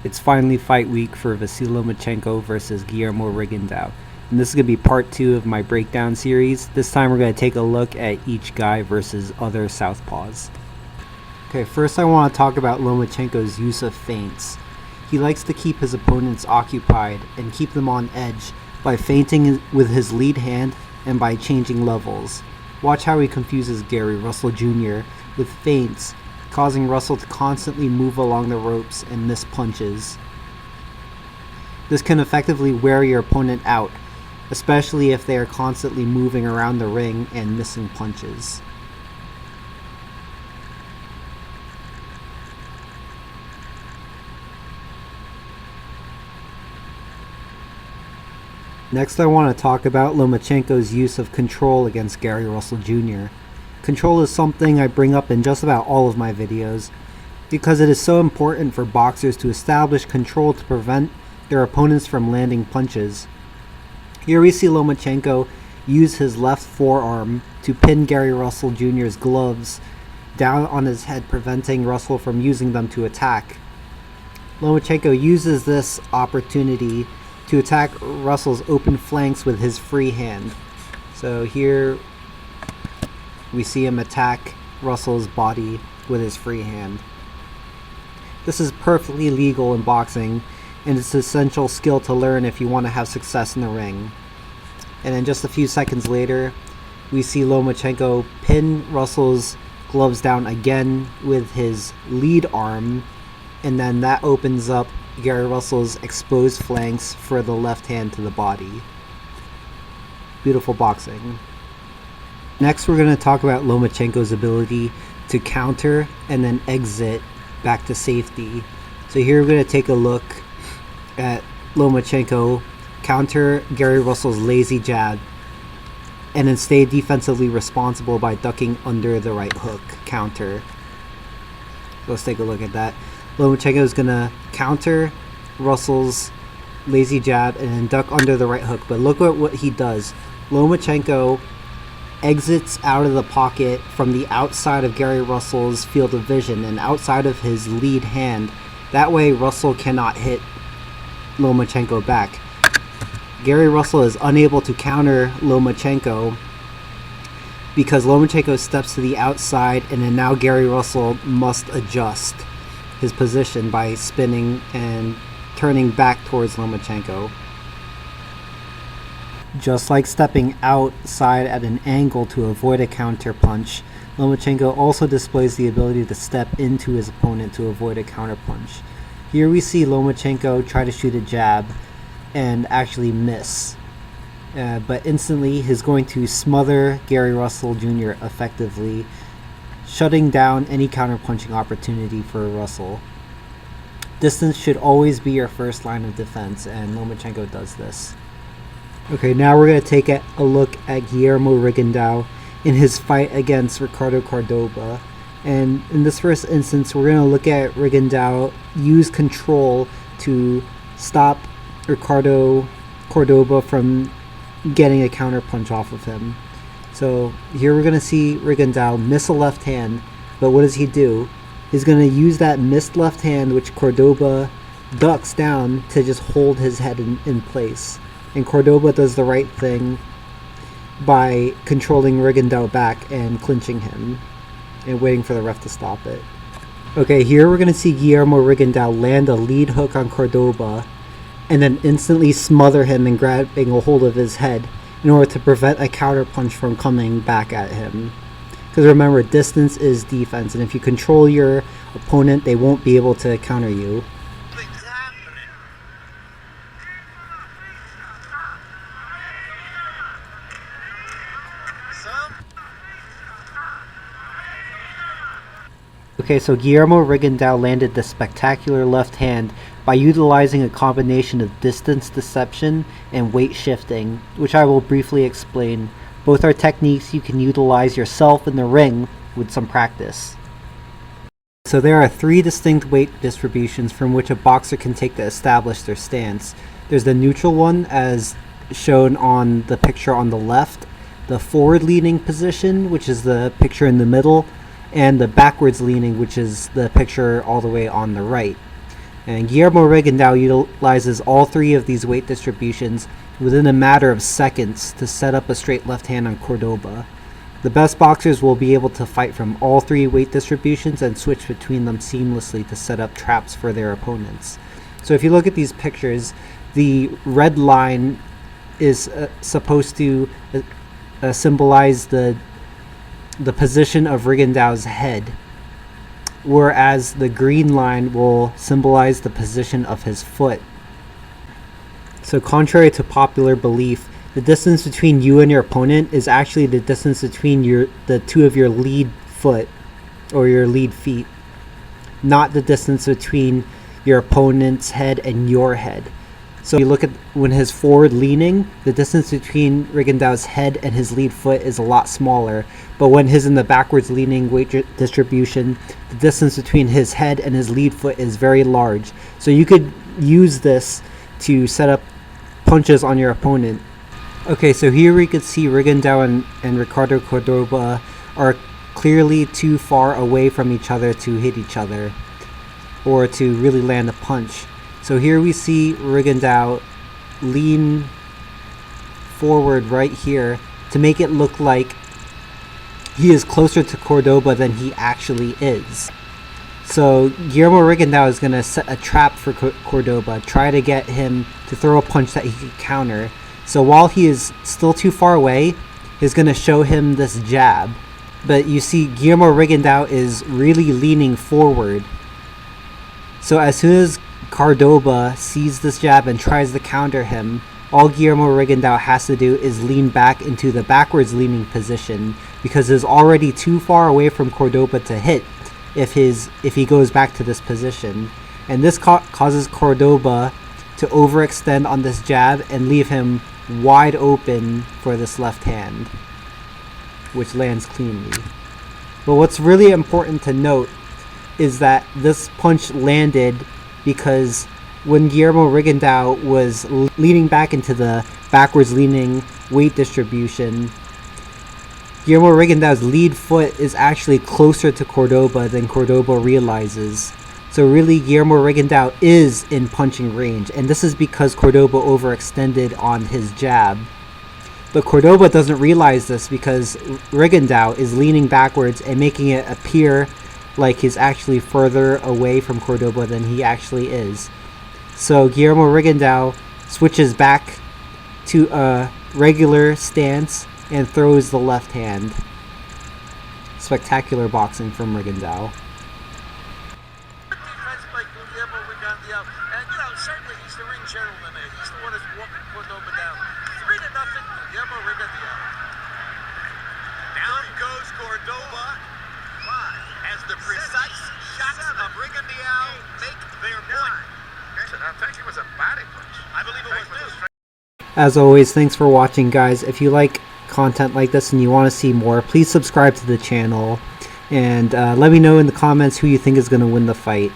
It's finally fight week for Vasily Lomachenko versus Guillermo Rigondeaux. And this is going to be part 2 of my breakdown series. This time we're going to take a look at each guy versus other southpaws. Okay, first I want to talk about Lomachenko's use of feints. He likes to keep his opponents occupied and keep them on edge by feinting with his lead hand and by changing levels. Watch how he confuses Gary Russell Jr. with feints, causing Russell to constantly move along the ropes and miss punches. This can effectively wear your opponent out, especially if they are constantly moving around the ring and missing punches. Next, I want to talk about Lomachenko's use of control against Gary Russell Jr. Control is something I bring up in just about all of my videos because it is so important for boxers to establish control to prevent their opponents from landing punches. Here we see Lomachenko use his left forearm to pin Gary Russell Jr.'s gloves down on his head, preventing Russell from using them to attack. Lomachenko uses this opportunity to attack Russell's open flanks with his free hand. So here we see him attack Russell's body with his free hand. This is perfectly legal in boxing, and it's an essential skill to learn if you want to have success in the ring. And then just a few seconds later, we see Lomachenko pin Russell's gloves down again with his lead arm, and then that opens up Gary Russell's exposed flanks for the left hand to the body. Beautiful boxing. Next, we're going to talk about Lomachenko's ability to counter and then exit back to safety. So here we're going to take a look at Lomachenko counter Gary Russell's lazy jab and then stay defensively responsible by ducking under the right hook counter. Let's take a look at that. Lomachenko is going to counter Russell's lazy jab and then duck under the right hook. But look at what he does. Lomachenko exits out of the pocket from the outside of Gary Russell's field of vision and outside of his lead hand. That way Russell cannot hit Lomachenko back. Gary Russell is unable to counter Lomachenko because Lomachenko steps to the outside, and then now Gary Russell must adjust his position by spinning and turning back towards Lomachenko. Just like stepping outside at an angle to avoid a counter punch, Lomachenko also displays the ability to step into his opponent to avoid a counter punch. Here we see Lomachenko try to shoot a jab and actually miss, but instantly he's going to smother Gary Russell Jr. effectively, shutting down any counter-punching opportunity for Russell. Distance should always be your first line of defense, and Lomachenko does this. Okay, now we're going to take a look at Guillermo Rigondeaux in his fight against Ricardo Cordoba. And in this first instance, we're going to look at Rigondeaux use control to stop Ricardo Cordoba from getting a counter punch off of him. So here we're going to see Rigondeaux miss a left hand, but what does he do? He's going to use that missed left hand, which Cordoba ducks down, to just hold his head in place. And Cordoba does the right thing by controlling Rigondeaux back and clinching him and waiting for the ref to stop it. Okay, here we're going to see Guillermo Rigondeaux land a lead hook on Cordoba and then instantly smother him and grabbing a hold of his head in order to prevent a counter punch from coming back at him. Because remember, distance is defense, and if you control your opponent, they won't be able to counter you. Okay, so Guillermo Rigondeaux landed the spectacular left hand by utilizing a combination of distance deception and weight shifting, which I will briefly explain. Both are techniques you can utilize yourself in the ring with some practice. So there are 3 distinct weight distributions from which a boxer can take to establish their stance. There's the neutral one, as shown on the picture on the left, the forward leaning position, which is the picture in the middle, and the backwards leaning, which is the picture all the way on the right. And Guillermo Rigondeaux utilizes all three of these weight distributions within a matter of seconds to set up a straight left hand on Cordoba. The best boxers will be able to fight from all three weight distributions and switch between them seamlessly to set up traps for their opponents. So if you look at these pictures, the red line is supposed to symbolize the position of Rigondeaux's head, whereas the green line will symbolize the position of his foot. So contrary to popular belief, the distance between you and your opponent is actually the distance between the two of your lead foot or your lead feet, not the distance between your opponent's head and your head. So you look at when he's forward leaning, the distance between Rigondeaux's head and his lead foot is a lot smaller, but when he's in the backwards leaning weight distribution, the distance between his head and his lead foot is very large. So you could use this to set up punches on your opponent. Okay, so here we could see Rigondeaux and Ricardo Cordoba are clearly too far away from each other to hit each other or to really land a punch. So here we see Rigondeaux lean forward right here to make it look like he is closer to Cordoba than he actually is. So Guillermo Rigondeaux is going to set a trap for Cordoba, try to get him to throw a punch that he can counter. So while he is still too far away, he's going to show him this jab. But you see Guillermo Rigondeaux is really leaning forward. So as soon as Cordoba sees this jab and tries to counter him, all Guillermo Rigondeaux has to do is lean back into the backwards leaning position because he's already too far away from Cordoba to hit if he goes back to this position. And this causes Cordoba to overextend on this jab and leave him wide open for this left hand, which lands cleanly. But what's really important to note is that this punch landed because when Guillermo Rigondeaux was leaning back into the backwards leaning weight distribution, Guillermo Rigondeaux's lead foot is actually closer to Cordoba than Cordoba realizes. So really, Guillermo Rigondeaux is in punching range, and this is because Cordoba overextended on his jab. But Cordoba doesn't realize this because Rigondeaux is leaning backwards and making it appear like he's actually further away from Cordoba than he actually is. So Guillermo Rigondeaux switches back to a regular stance and throws the left hand. Spectacular boxing from Rigondeaux. And, certainly he's the ring gentleman there. He's the one that's walking Cordoba down. 3-0, Guillermo Rigondeaux. Down goes Cordoba as the precise shots of Rigondeaux make their point. I think it was a body punch. I believe it was too. As always, thanks for watching, guys. If you like content like this and you want to see more, please subscribe to the channel and let me know in the comments who you think is going to win the fight.